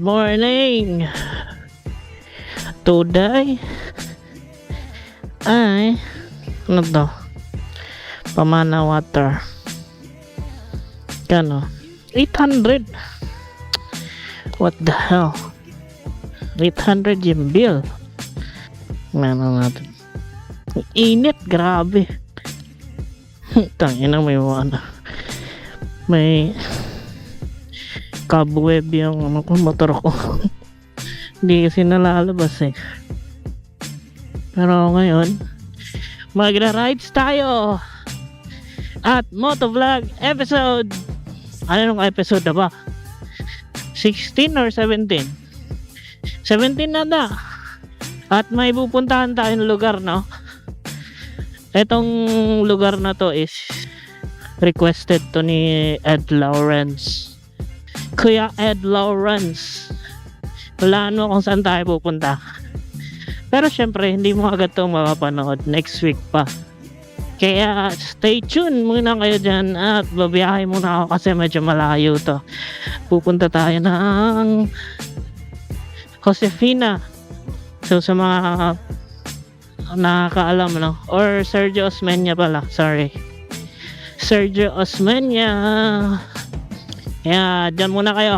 morning! Today ay ano to? Pamana water. Kano? 800. What the hell? 800 yung bill. Ano natin? Init, grabe. Tangina, may ano. May cobweb yung motor ko. Hindi kasi nalalabas eh. Pero ngayon magra-rides tayo at motovlog episode, ano nung episode na ba? 16 or 17? 17 na. At may pupuntahan tayong lugar, no? Etong lugar na to is requested to ni Ed Lawrence. Kuya Ed Lawrence, wala ano kung saan tayo pupunta. Pero syempre hindi mo agad ito mapapanood, next week pa. Kaya stay tuned muna kayo dyan at babiyahe muna ako kasi medyo malayo to. Pupunta tayo ng Josefina. So sa mga nakakaalam, no? Or Sergio Osmeña pala, sorry, Sergio Osmeña. Kaya dyan muna kayo.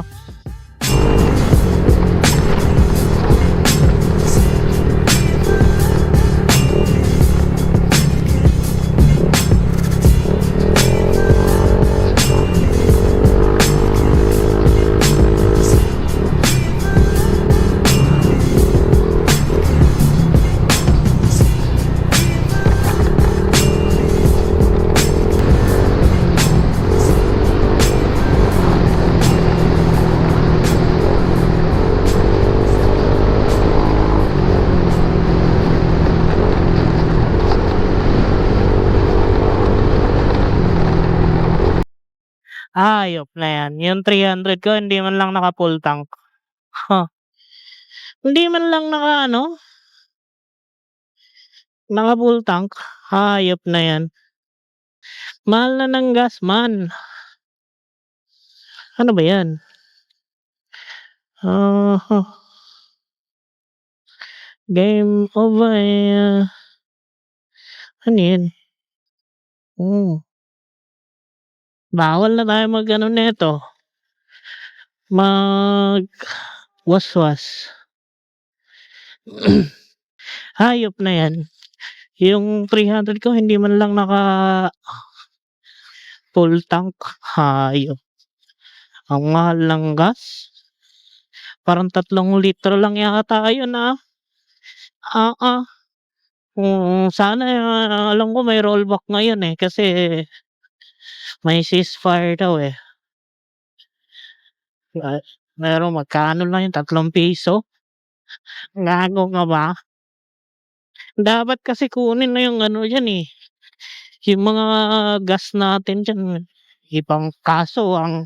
Ayop na yan. Yung 300 ko, hindi man lang naka full tank. Huh. Hindi man lang naka ano, naka full tank. Ayop na yan. Mahal na ng gas man. Ano ba yan? Game over. Ano yan? Bawal na tayo mag ano neto. Mag waswas. Hayop na yan. Yung 300 ko hindi man lang naka full tank. Hayop. Ang mahal ng gas. Parang 3 litro lang yata yun ah. Sana alam ko may rollback ngayon eh kasi may ceasefire daw eh. Pero magkano lang yung 3 piso? Gago nga ba? Dapat kasi kunin na yung ano dyan eh. Yung mga gas natin dyan. Ibang kaso ang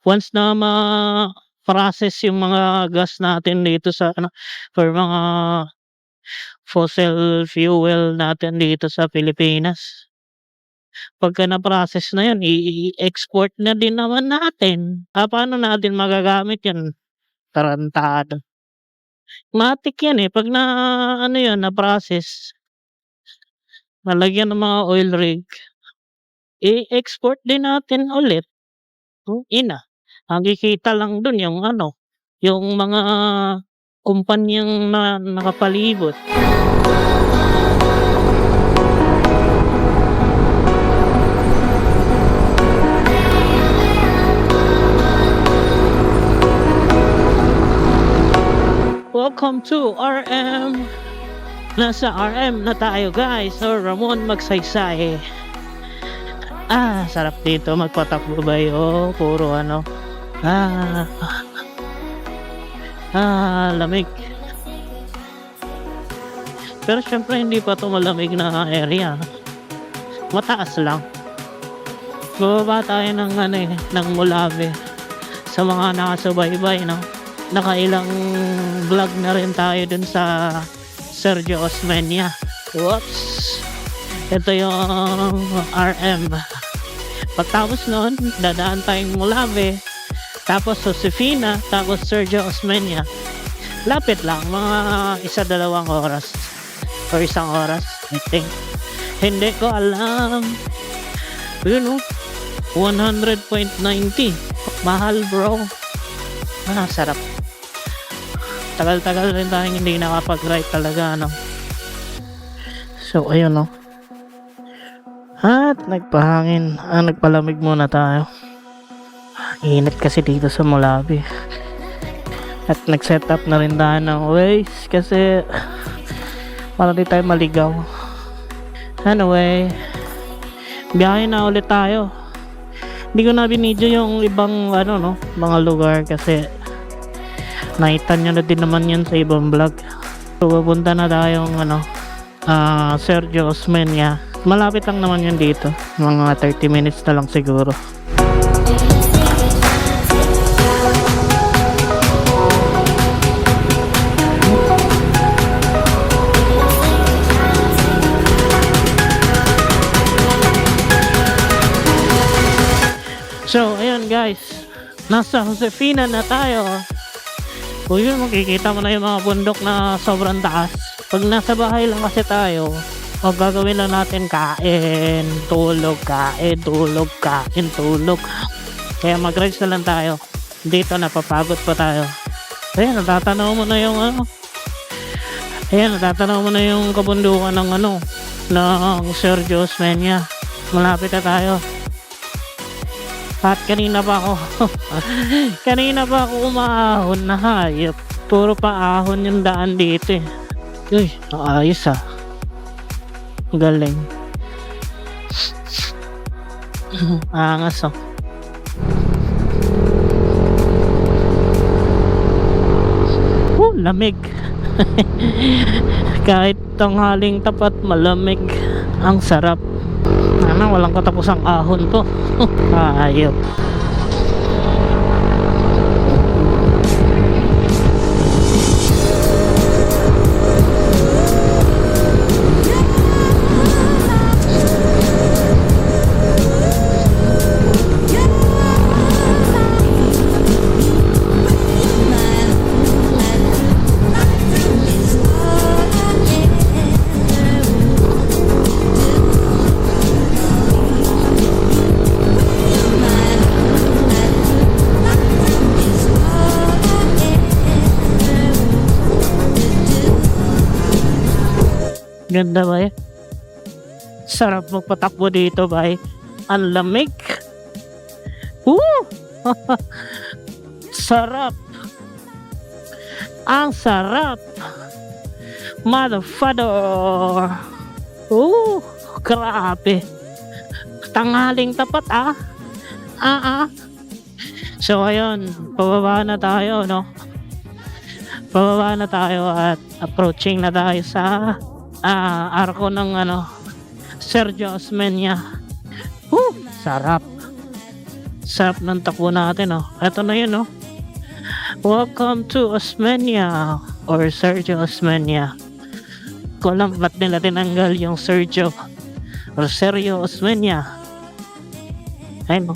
once na ma-process yung mga gas natin dito sa ano, for mga fossil fuel natin dito sa Pilipinas. Pagka na-process na yan, i-export na din naman natin. Paano natin magagamit yan? Tarantado. Matik yan eh. Pag na ano yan, na-process, nalagyan ng mga oil rig, i-export din natin ulit. Nakikita lang dun yung ano, yung mga kumpanyang na nakapalibot. Welcome to RM. Nasa RM na tayo guys. So Ramon Magsaysay. Sarap dito magpatakbo ba yun? Puro ano. Lamig. Pero syempre hindi pa to malamig na area. Mataas lang. Bababa tayo ng ano eh, ng Molave. Sa mga nakasubaybay, no? Nakailang vlog na rin tayo dun sa Sergio Osmeña. Whoops. Ito yung RM. Pagtapos nun, dadaan tayong Molave. tapos Josefina, tapos Sergio Osmeña. Lapit lang, mga 1-2 oras or 1 oras, I think. Hindi ko alam. Yun, 100.90. Mahal, bro. Sarap. Tagal-tagal rin tayong hindi nakapag-ride talaga, no? So, ayun, no? At nagpahangin. Nagpalamig muna tayo. Init kasi dito sa Molawi. At nag-set up na rin tayo ng Waze kasi para di tayo maligaw. Anyway, biyahe na ulit tayo. Hindi ko na binidyo yung ibang mga lugar kasi nakita nyo na din naman yan sa ibang vlog. So pupunta na tayong Sergio Osmeña. Malapit lang naman yun dito, mga 30 minutes na lang siguro. So, ayun guys, nasa Josefina na tayo. Kung yun, makikita mo na yung mga bundok na sobrang taas. Pag nasa bahay lang kasi tayo, gagawin lang natin kain, tulog, kain, tulog, kain, tulog. Kaya mag-rides na lang tayo. Dito napapagod pa tayo. Ayan, natatanaw mo na yung natatanaw mo na yung kabundukan ng ng Sergio Osmeña. Malapit na tayo. At kanina pa ako umaahon na hayop. Puro pa ahon yung daan dito eh. Uy, ayos galing. Angas lamig. Kahit tanghaling tapat, malamig. Ang sarap. Walang katapusang ahon to. Ayop. Ganda ba eh? Sarap magpatakbo dito ba eh? Ang lamig. Sarap. Ang sarap. Motherfucker. Grabe. Tanghaling tapat So ayun, pababa na tayo, no? Pababa na tayo at approaching na tayo sa arko ng Sergio Osmeña. Sarap. Sarap ng takbo natin, Ito na yun, Welcome to Osmeña or Sergio Osmeña. Ko alam ba't nila tinanggal yung Sergio or Sergio Osmeña. Ayun,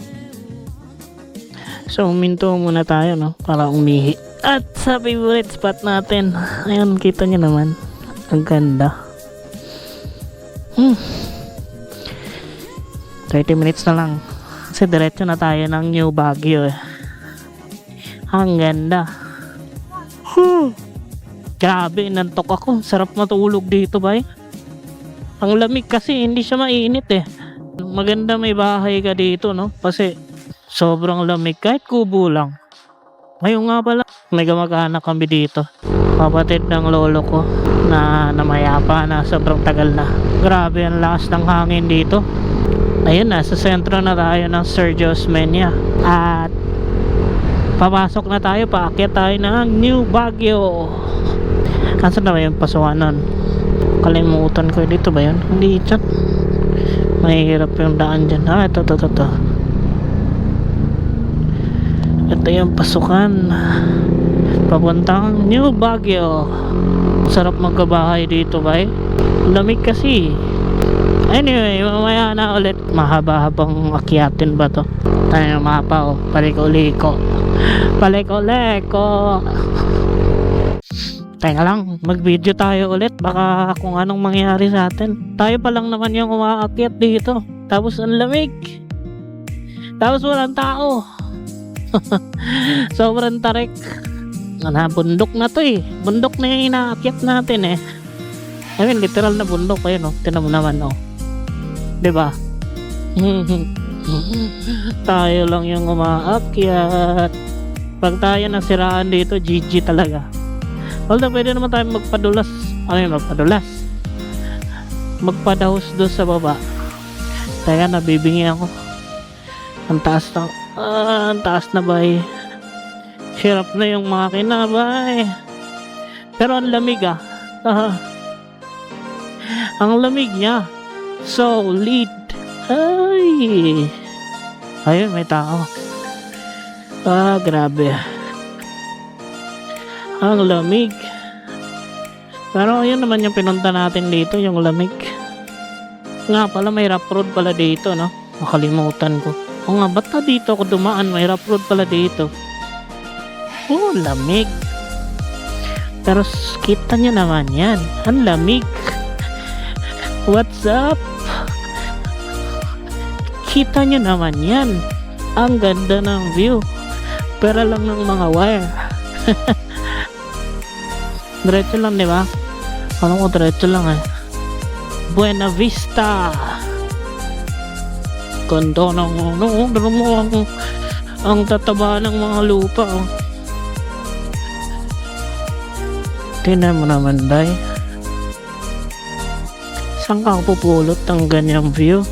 So, uminto muna tayo, para umihi. At sa favorite spot natin, ayun, kita nyo naman. Ang ganda. 30 minutes na lang. Kasi diretso na tayo ng New Baguio eh. Ang ganda. Grabe, nantok ako. Sarap matulog dito ba eh. Ang lamig kasi, hindi siya mainit eh. Maganda may bahay ka dito, Kasi sobrang lamig. Kahit kubo lang. Ngayon nga pala, may kamag-anak kami dito. Kapatid ng lolo ko na namayapa na sobrang tagal na. Grabe ang lakas ng hangin dito. Ayun na, sa sentro na tayo ng Sergio Osmeña. At papasok na tayo, paakyat tayo ng New Baguio. Kasan na ba yung pasuanan? Kalimutan ko, dito ba yun? Hindi dyan. Mahirap yung daan dyan. Ito. Ito yung pasukan papuntang New Baguio. Sarap magkabahay dito ba eh. Lamig kasi. Anyway, mamaya na ulit. Mahaba-habang akyatin ba to? Tayo mapa paliko-liko. Paleko-leko. Teka lang, mag-video tayo ulit. Baka kung anong mangyari sa atin. Tayo pa lang naman yung umaakyat dito. Tapos ang lamig. Tapos walang tao. Sobrang tarik. Bundok na to eh. Bundok na yung inaakyat natin eh. I mean, literal na bundok. Ayun oh, tinan mo naman oh. Diba? Tayo lang yung umaakyat. Pag tayo nasiraan dito, GG talaga. Although pwede naman tayo magpadulas. Ano yun, magpadulas? Magpadahos doon sa baba. Kaya nabibingi ako. Ang taas na. Ang taas na bay. Hirap na yung makina bay. Pero ang lamig ah. Ang lamig niya. Solid. Ay. Ayun, may tao. Grabe. Ang lamig. Pero yun naman yung pinunta natin dito, yung lamig. Nga pala, may rough road pala dito, no? Nakalimutan ko. O nga, ba't na dito ako dumaan? May rough road pala dito. Oh, lamig. Pero kita nyo naman yan. Ang lamig. What's up? Kita nyo naman yan. Ang ganda ng view. Pero lang ng mga wire. Diretso lang, di ba? Alam ko, diretso lang eh. Buena Vista. Ganda ng ang tataba ng mga lupa oh. Tingnan mo naman day. Saan ka pupulot ng ganyang view?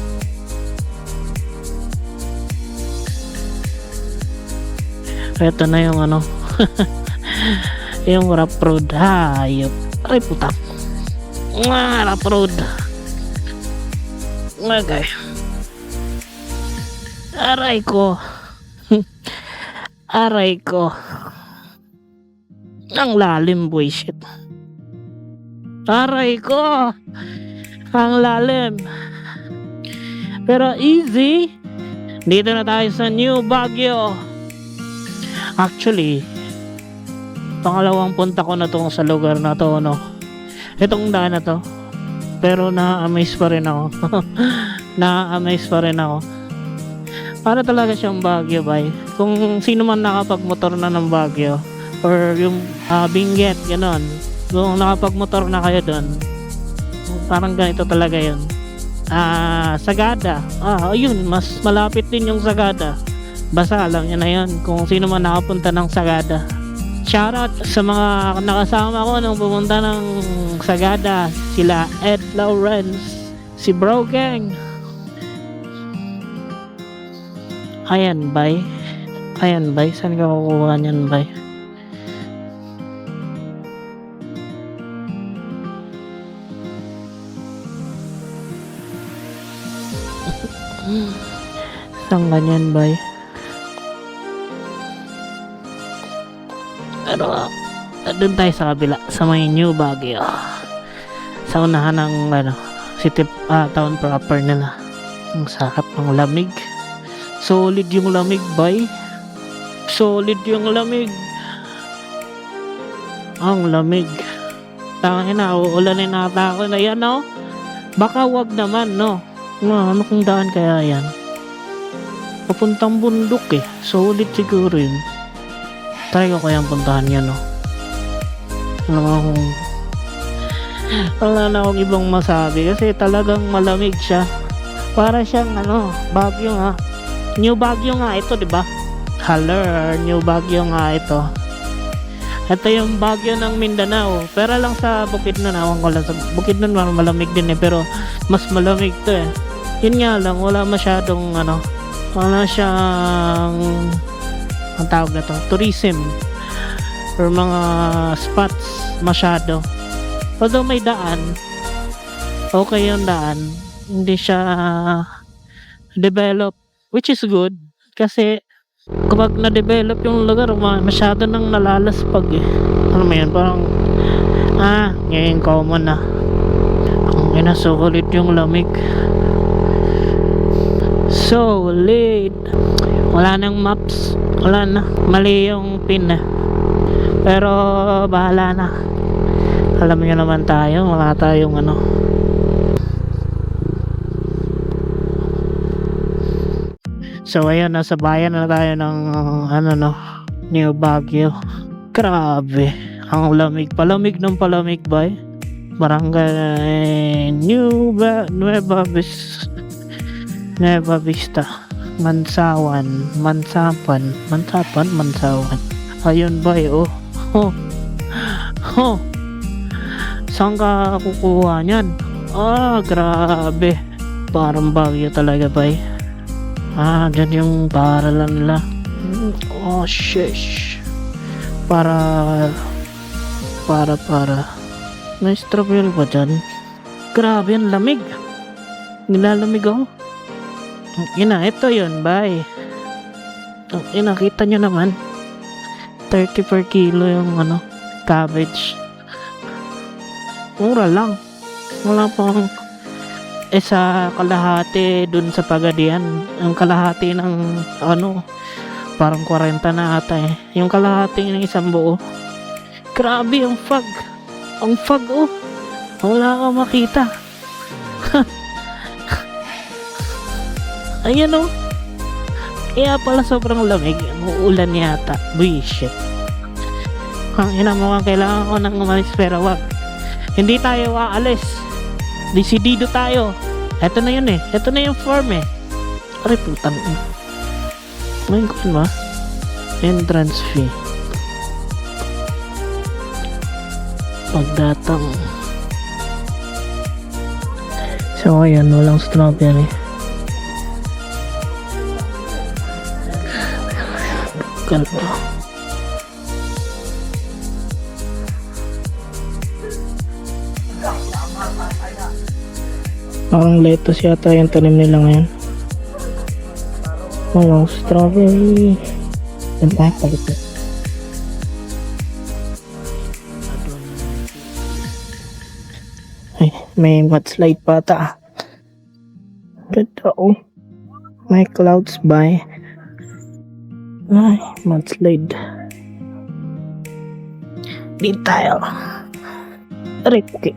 Ito na yung ano. Yung rough road. Hayop. Aray puta. Rough road. Okay. Aray ko. Aray ko. Ang lalim boy shit. Aray ko. Ang lalim. Pero easy. Dito na tayo sa New Baguio. Actually, pangalawang punta ko na to sa lugar na to, no? Itong daan na to. Pero na-amaze pa rin ako. Na-amaze pa rin ako. Para talaga siyang Baguio, bay. Kung sino man nakapagmotor na ng Baguio or yung Benguet, gano'n. Kung nakapagmotor na kayo doon, parang ganito talaga yun. Sagada. Ayun, mas malapit din yung Sagada. Basta alam niya na yun kung sino man nakapunta ng Sagada. Shoutout sa mga nakasama ko nung pumunta ng Sagada. Sila Ed Lawrence, si Bro Gang. Ayan bay. Ayan bay. Saan ka kukuha niyan bay? Saan ganyan bay? Pero doon tayo sa kabila sa may New Baguio, sa unahan ng city town proper nila. Ang sarap ng lamig. Solid yung lamig bay. Solid yung lamig. Ang lamig. Tangin na, uulanin nata ako na yan no. Baka wag naman no. Ano kung daan kaya yan? Papuntang bundok eh. Solid siguro yun. Try ko kayang puntahan yan, no? Wala na akong ibang masabi kasi talagang malamig siya. Para siyang Baguio nga. New Baguio nga ito, di ba? Hello, New Baguio nga ito. Ito yung Baguio ng Mindanao. Pero lang sa Bukidnon, awang ko lang sa Bukidnon malamig din eh, pero mas malamig to eh. Yun nga lang, wala masyadong wala siyang ang tawag na to, tourism or mga spots masyado. Although may daan, okay yung daan, hindi siya develop, which is good kasi kapag na-develop yung lugar, masyado nang nalalaspag eh. Ano mo yan, parang ngayon common na. Ang inasukulit yung lamig. Solid. Wala nang maps. Wala na, mali yung pin na. Pero bahala na. Alam niyo naman tayo, wala tayong ano. So ayun, nasa bayan na tayo ng ano no, New Baguio. Grabe, ang lamig, palamig ng palamig ba eh. Barangay Nueva Vista, Mansapan. Ayun ba eh, oh. Oh. Saan ka kukuha niyan? Grabe. Parang Baguio talaga ba eh. Dyan yung paaralan nila. Oh, sheesh. Para. May strawberry ba dyan? Grabe, ang lamig. Nilalamig ako. Ito yun, bye. Kita nyo naman. 30 per kilo yung ano, cabbage. Mura lang. Wala pang sa kalahati dun sa Pagadian. Ang kalahati ng ano, parang 40 na ata eh. Yung kalahati ng isang buo. Grabe ang fog. Ang fog oh. Wala kang makita. Ayan oh. Kaya pala sobrang lamig. Uulan yata. Bullshit. Ang ina mo, kailangan ko nang umalis pero wag. Hindi tayo aalis. Decidido tayo. Ito na yun eh. Ito na yung form eh. Aray putang ina. May kunin ba? Entrance fee. Pagdatang. So ayan, walang strawberry. Ganito. Parang lettuce yata yung tanim nila ngayon. Walang strawberry. Ganda palit. Ay, may mudslide pa ata. Ganda oh. May clouds by. Ay, mudslide. Di tayo. Ripki.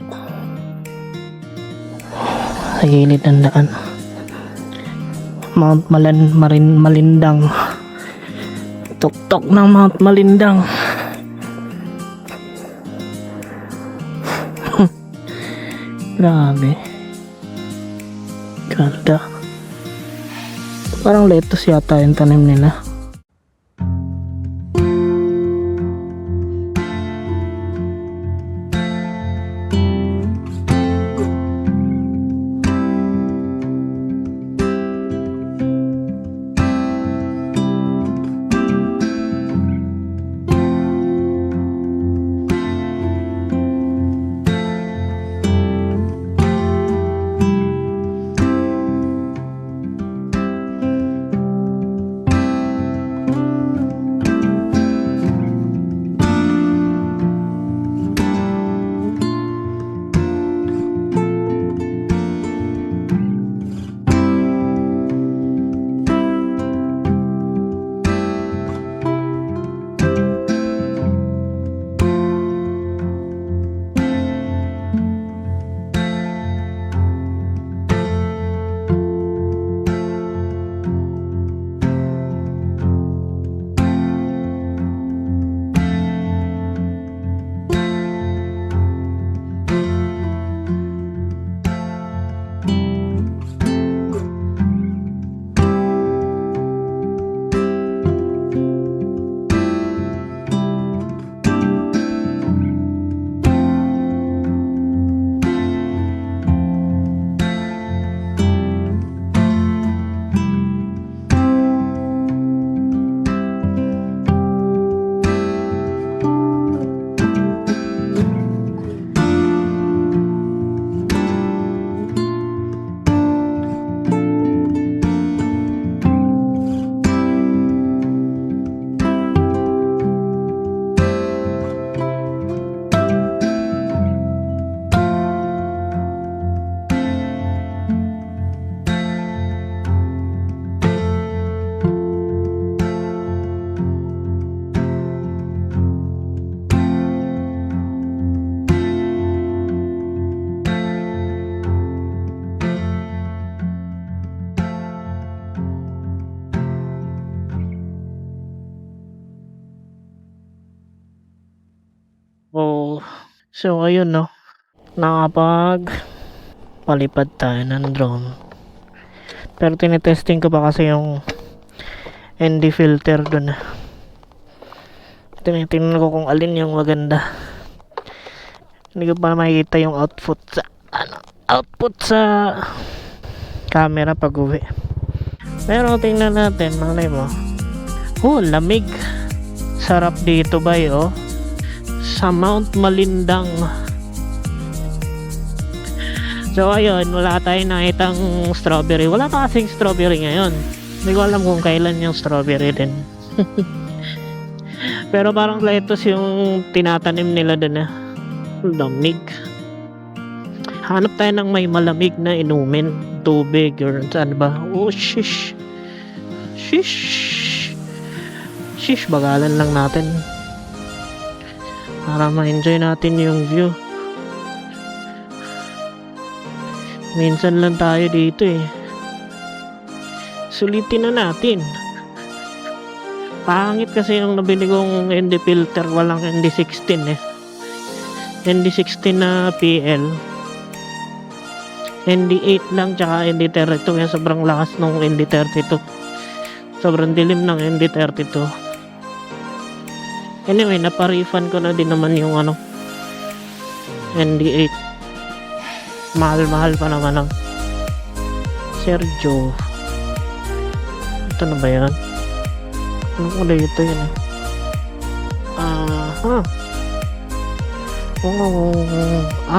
Sa gilid ng daan. Mount Malindang. Tuktok ng Mount Malindang. Grabe. Ganda. Parang lettuce yata yung tanim nila. So ayun no, nakapag palipad tayo ng drone. Pero tinetesting ko pa kasi yung ND filter dun. Tinitingnan ko kung alin yung maganda. Hindi ko pa makikita yung output sa camera pag uwi. Pero tingnan natin, malay mo. Lamig. Sarap dito ba sa Mount Malindang. So ayun, wala tayong nakitang strawberry. Wala pa kasing strawberry ngayon. Hindi ko alam kung kailan yung strawberry din. Pero parang lettuce yung tinatanim nila dun lamig. Hanap tayo ng may malamig na inumin, tubig or saan ba. Shish. Bagalan lang natin para ma-enjoy natin yung view. Minsan lang tayo dito sulitin na natin. Pangit kasi yung nabili kong ND filter, walang ND16 ND16 na PL, ND8 lang tsaka ND32. Kaya sobrang lakas ng ND32, sobrang dilim ng ND32. Anyway, naparifan ko na din naman yung ND8. Mahal pa naman ang Sergio. Ito na ba yan? Anong kulay ito yun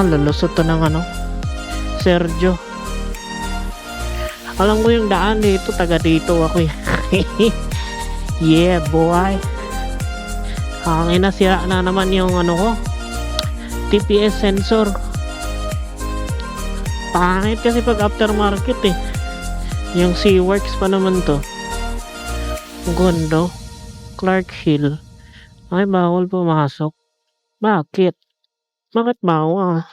lulusot to ng Sergio. Alam ko yung daan dito, taga dito ako yeah boy. Hangin na, sira na naman yung ko, TPS sensor. Pangit kasi pag aftermarket yung C-Works pa naman to. Gondo, Clark Hill. Ay, bawal pumasok. Bakit bawal?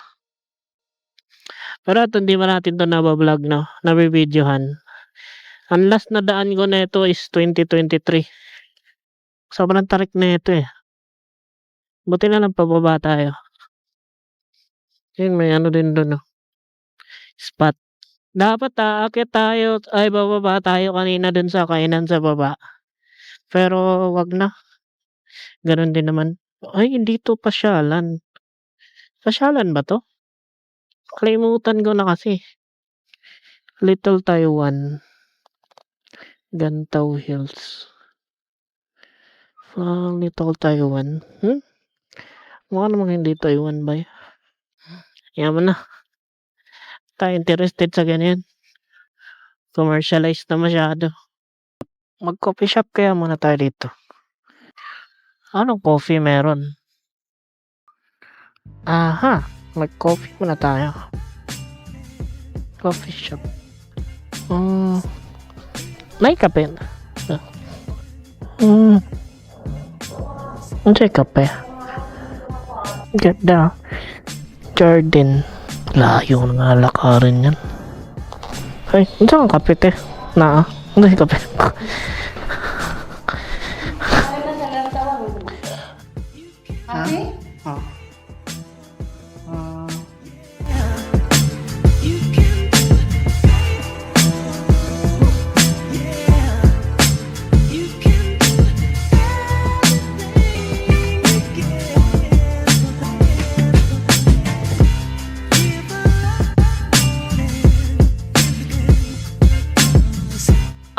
Pero ito, hindi ba natin to nabablog nabibidyohan. Ang last na daan ko na ito is 2023. Sobrang tarik na ito buti na lang pababa tayo. Yun, may din doon spot. Dapat aakyat tayo ay bababa tayo kanina dun sa kainan sa baba. Pero wag na. Ganon din naman. Ay, hindi to pasyalan. Pasyalan ba to? Kalimutan ko na kasi. Little Taiwan. Gantao Hills. Little Taiwan. Mukha namang hindi Taiwan ba? Yaman na. Tayo interested sa ganyan. Commercialized na masyado. Mag-coffee shop kaya muna tayo dito. Anong coffee meron? Mag-coffee muna tayo. Coffee shop. May kape. Ano kape? Ganda. Jordan. Layo na nga lakarin yan. Ay, ano ang kape ano yung kape?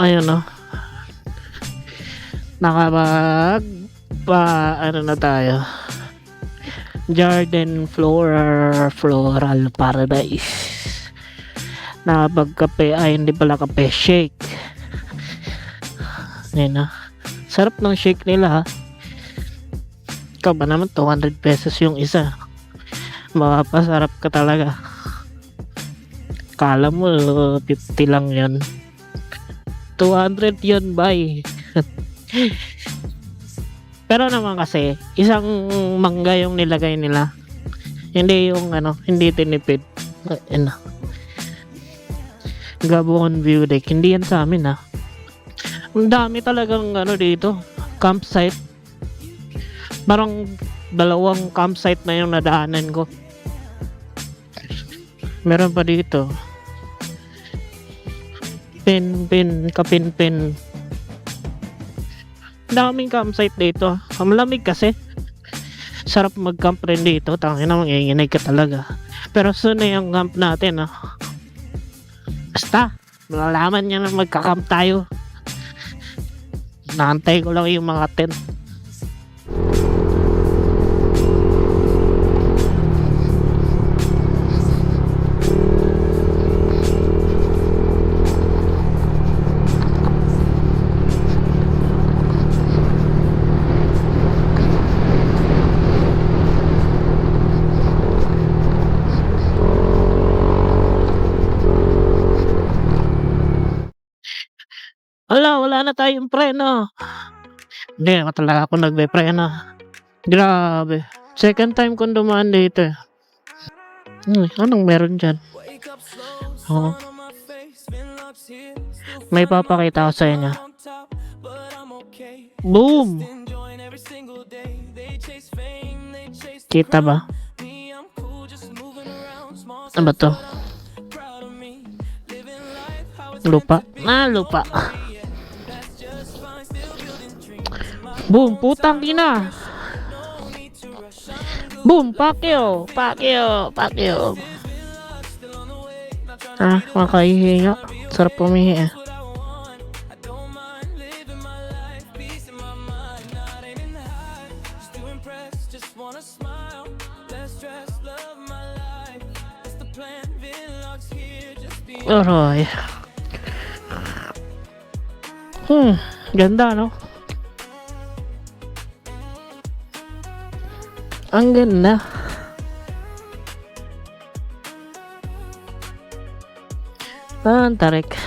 Ayun na tayo. Garden Floral Paradise. Nakapagkape, hindi pala kape, shake. Ayun sarap ng shake nila Ikaw ba naman, 200 pesos yung isa. Mapapasarap ka talaga. Kala mo 50 lang yan. 200 yun, bye. Pero naman kasi isang mangga yung nilagay nila, hindi yung hindi tinipid. Gabon View Deck, hindi yan sa amin Ang dami talagang dito, campsite. Parang Dalawang campsite na yung nadaanan ko. Meron pa dito. Kapinpin. Daming campsite dito. Malamig kasi. Sarap mag-camp rin dito. Tangina, manginginig ka talaga. Pero soon na yung camp natin, ah. Basta, malalaman niya na magka-camp tayo. Naantay ko lang yung mga tent. Wala na tayong preno. Hindi naman talaga ako nagbe-preno. Grabe. Second time kong dumaan dito. Anong meron dyan? Oh. May papakita ko sa inyo. Boom! Kita ba? Ano ba to? Lupa. Lupa. Boom, putang ina. Boom, pakyo. Makahihi nga. Sarap pumihi eh. Aray. Ganda, no? Ang ganda. Ang tarik.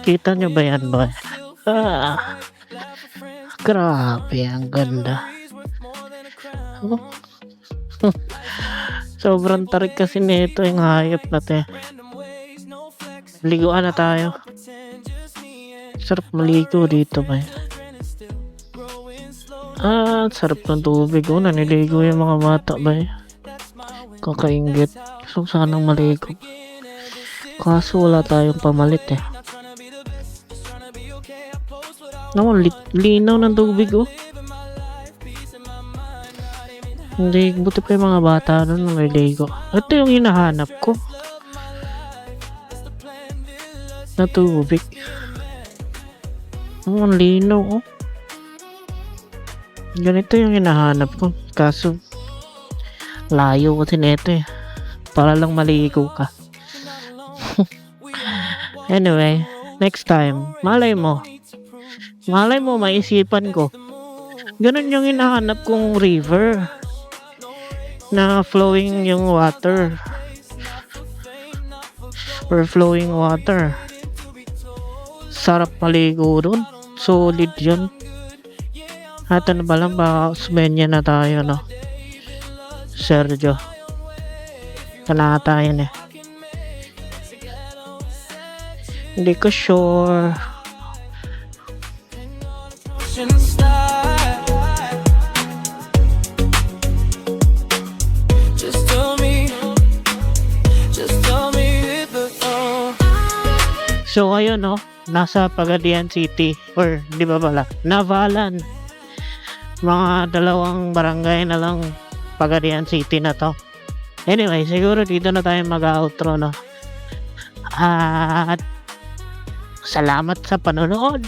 Kita nyo ba yan, boy? Grabe, ang ganda. Sobrang tarik kasi nito yung hayop natin. Liguan na tayo. Sarap maligo dito, boy. Sarap ng tubig. Naniligo yung mga bata ba eh. Kakaingit. So sanang maligo. Kaso wala tayong pamalit eh. Linaw ng tubig oh. Hindi, buti pa yung mga bata doon naliligo. Ito yung hinahanap ko. Na tubig. Ang linaw oh. Ganito yung hinahanap ko. Kaso layo kasi nito eh. Para lang maligo ka. Anyway, next time, malay mo maisipan ko. Ganun yung hinahanap kong river na flowing yung water or flowing water. Sarap maligo dun. Solid yun. At ano ba lang, baka Osmeña na tayo, no? Sergio. Kana tayo eh. Hindi ko sure. So ayun no, nasa Pagadian City or di ba pala, Navalan. Mga dalawang barangay na lang Pagadian City na to. Anyway, siguro dito na tayo mag-outro no. At salamat sa panonood.